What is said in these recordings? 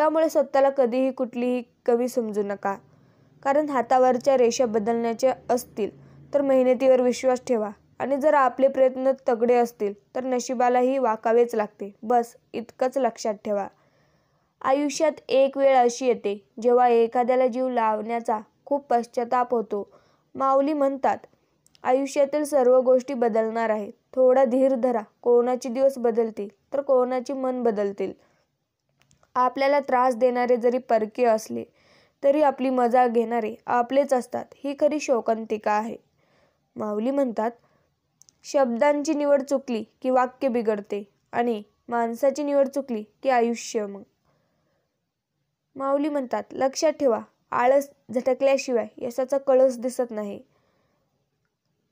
त्यामुळे स्वतःला कधीही कुठलीही कमी समजू नका. कारण हातावरच्या रेषा बदलण्याच्या असतील तर मेहनतीवर विश्वास ठेवा आणि जर आपले प्रयत्न तगडे असतील तर नशिबालाही वाकावेच लागते. बस इतकंच लक्षात ठेवा. आयुष्यात एक वेळ अशी येते जेव्हा एखाद्याला जीव लावण्याचा खूप पश्चाताप होतो. माऊली म्हणतात, आयुष्यातील सर्व गोष्टी बदलणार आहेत. थोडा धीर धरा. कोणाचे दिवस बदलतील तर कोणाची मन बदलतील. आपल्याला त्रास देणारे जरी परके असले तरी आपली मजा घेणारे आपलेच असतात. ही खरी शोकांतिका आहे. माऊली म्हणतात, शब्दांची निवड चुकली की वाक्य बिघडते आणि माणसाची निवड चुकली की आयुष्य. माऊली म्हणतात, लक्षात ठेवा, आळस झटकल्याशिवाय यशाचा कळस दिसत नाही.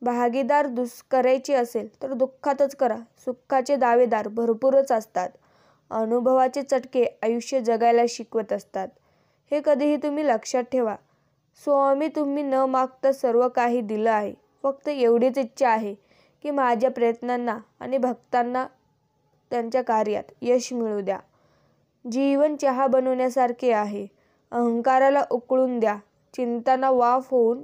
भागीदार करायची असेल तर दुःखातच करा. सुखाचे दावेदार भरपूरच असतात. अनुभवाचे चटके आयुष्य जगायला शिकवत असतात. हे कधीही तुम्ही लक्षात ठेवा. स्वामी तुम्ही न मागता सर्व काही दिलं आहे. फक्त एवढीच इच्छा आहे की माझ्या प्रयत्नांना आणि भक्तांना त्यांच्या कार्यात यश मिळू द्या. जीवन चहा बनवण्यासारखे आहे. अहंकाराला उकळून द्या. चिंतांना वाफ होऊन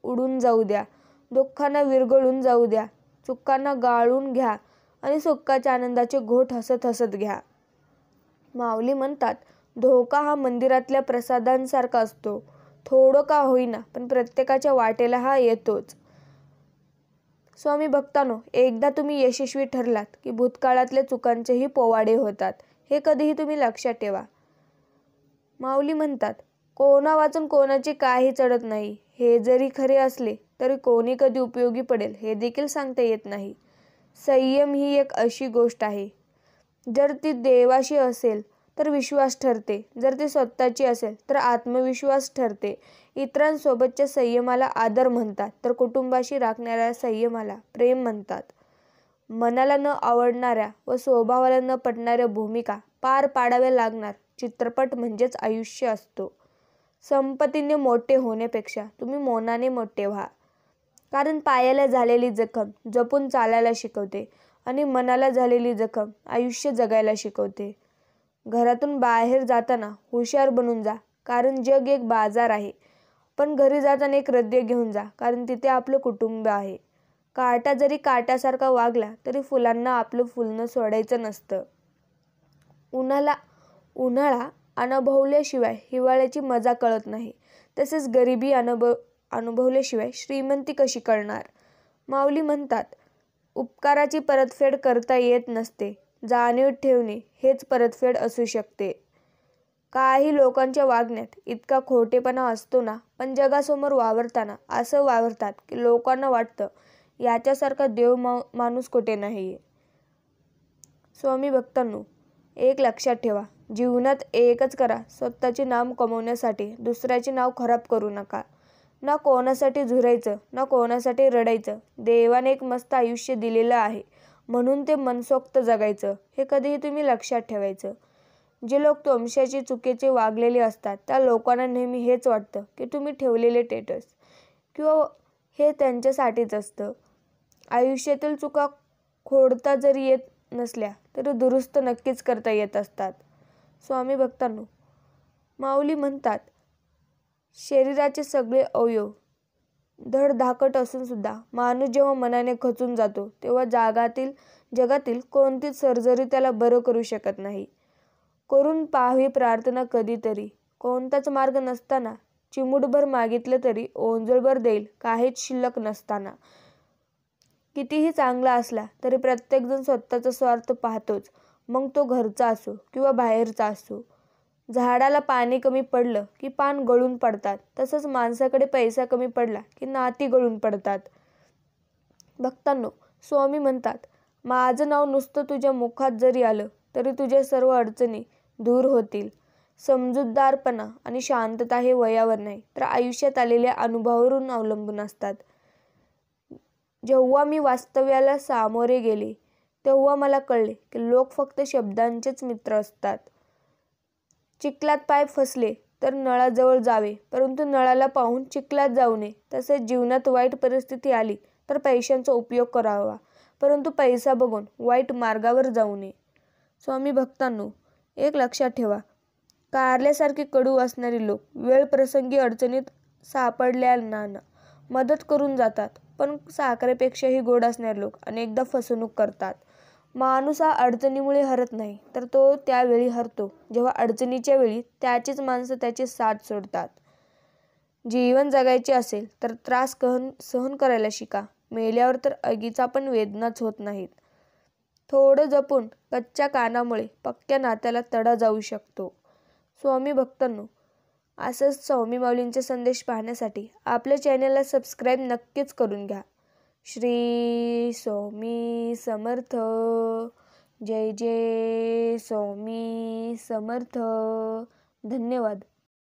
उडून जाऊ द्या. दुःखांना विरघळून जाऊ द्या. चुकांना गाळून घ्या आणि सुखाच्या आनंदाचे घोट हसत हसत घ्या. माऊली म्हणतात, धोका हा मंदिरातल्या प्रसादांसारखा असतो. थोडं का होईना पण प्रत्येकाच्या वाटेला हा येतोच. स्वामी भक्तांनो, एकदा तुम्ही यशस्वी ठरलात की भूतकाळातल्या चुकांचेही पोवाडे होतात. हे कधीही तुम्ही लक्षात ठेवा. माऊली म्हणतात, कोणा वाचून कोणाची काही चढत नाही. हे जरी खरे असले तरी कोणी कधी उपयोगी पडेल हे देखील सांगता येत नाही. संयम ही एक अशी गोष्ट आहे, जर ती देवाशी असेल तर विश्वास ठरते. जर ती स्वतःची असेल तर आत्मविश्वास ठरते. इतरांसोबतच्या संयमाला आदर म्हणतात तर कुटुंबाशी राखणाऱ्या संयमाला प्रेम म्हणतात. मनाला न आवडणाऱ्या व स्वभावाला न पटणाऱ्या भूमिका पार पाडाव्या लागणार चित्रपट म्हणजेच आयुष्य असतो. संपत्तीने मोठे होण्यापेक्षा तुम्ही मौनाने मोठे व्हा. कारण पायाला झालेली जखम जपून चालायला शिकवते आणि मनाला झालेली जखम आयुष्य जगायला शिकवते. घरातून बाहेर जाताना हुशार बनून जा, कारण जग एक बाजार आहे. पण घरी जाताना एक हृदय घेऊन जा, कारण तिथे आपलं कुटुंब आहे. काटा जरी काट्यासारखा वागला तरी फुलांना आपलं फुलणं सोडायचं नसतं. उन्हाळा अनुभवल्याशिवाय हिवाळ्याची मजा कळत नाही. तसेच गरिबी अनुभवल्याशिवाय श्रीमंती कशी कळणार. माऊली म्हणतात, उपकाराची परतफेड करता येत नसते. जाणीव ठेवणे हेच परतफेड असू शकते. काही लोकांच्या वागण्यात इतका खोटेपणा असतो ना, पण जगासमोर वावरताना असं वावरतात की लोकांना वाटतं याच्यासारखा देव माणूस कुठे नाहीये. स्वामी भक्तांनो, एक लक्षात ठेवा, जीवनात एकच करा. स्वतःचे नाम कमवण्यासाठी दुसऱ्याचे नाव खराब करू नका. ना कोणासाठी झुरायचं ना कोणासाठी रडायचं. देवाने एक मस्त आयुष्य दिलेलं आहे म्हणून ते मनसोक्त जगायचं. हे कधीही तुम्ही लक्षात ठेवायचं. जे लोक तुमच्याशी चुकीचे वागलेले असतात त्या लोकांना नेहमी हेच वाटतं की तुम्ही ठेवलेले स्टेटस किंवा हे त्यांच्यासाठीच असतं. आयुष्यातील चुका खोडता जरी येत नसल्या तरी दुरुस्त नक्कीच करता येत असतात. स्वामी भक्तांनो, माऊली म्हणतात, शरीराचे सगळे अवयव धडधाकट असून सुद्धा माणूस जेव्हा मनाने खचून जातो तेव्हा जगातील कोणतीच सर्जरी त्याला बरं करू शकत नाही. करून पाहावी प्रार्थना कधीतरी. कोणताच मार्ग नसताना चिमूटभर मागितलं तरी ओंजळभर देईल काहीच शिल्लक नसताना. कितीही चांगला असला तरी प्रत्येकजण स्वतःचा स्वार्थ पाहतोच, मग तो घरचा असो किंवा बाहेरचा असो. झाडाला पाणी कमी पडलं की पान गळून पडतात, तसंच माणसाकडे पैसा कमी पडला की नाती गळून पडतात. भक्तांनो, स्वामी म्हणतात, माझं नाव नुसतं तुझ्या मुखात जरी आलं तरी तुझ्या सर्व अडचणी दूर होतील. समजूतदारपणा आणि शांतता हे वयावर नाही तर आयुष्यात आलेल्या अनुभवावरून अवलंबून असतात. जेव्हा मी वास्तव्याला सामोरे गेले तेव्हा मला कळले की लोक फक्त शब्दांचेच मित्र असतात. चिखलात पाय फसले तर नळाजवळ जावे, परंतु नळाला पाहून चिखलात जाऊ नये. तसेच जीवनात वाईट परिस्थिती आली तर पैशांचा उपयोग करावा, परंतु पैसा बघून वाईट मार्गावर जाऊ नये. स्वामी भक्तांनो, एक लक्षात ठेवा, कारल्यासारखे कडू असणारे लोक वेळ प्रसंगी अडचणीत सापडलेल्यांना मदत करून जातात, पण साखरेपेक्षाही गोड असणारे लोक अनेकदा फसवणूक करतात. माणूस हा अडचणीमुळे हरत नाही, तर तो त्यावेळी हरतो जेव्हा अडचणीच्या वेळी त्याचीच माणसं त्याची साथ सोडतात. जीवन जगायचे असेल तर त्रास सहन करायला शिका. मेल्यावर तर आगीचा पण वेदनाच होत नाहीत. थोडं जपून, कच्च्या कानामुळे पक्क्या नात्याला तडा जाऊ शकतो. स्वामी भक्तांनो, असंच स्वामी माऊलींचे संदेश पाहण्यासाठी आपल्या चॅनलला सबस्क्राईब नक्कीच करून घ्या. श्री स्वामी समर्थ. जय जय स्वामी समर्थ. धन्यवाद.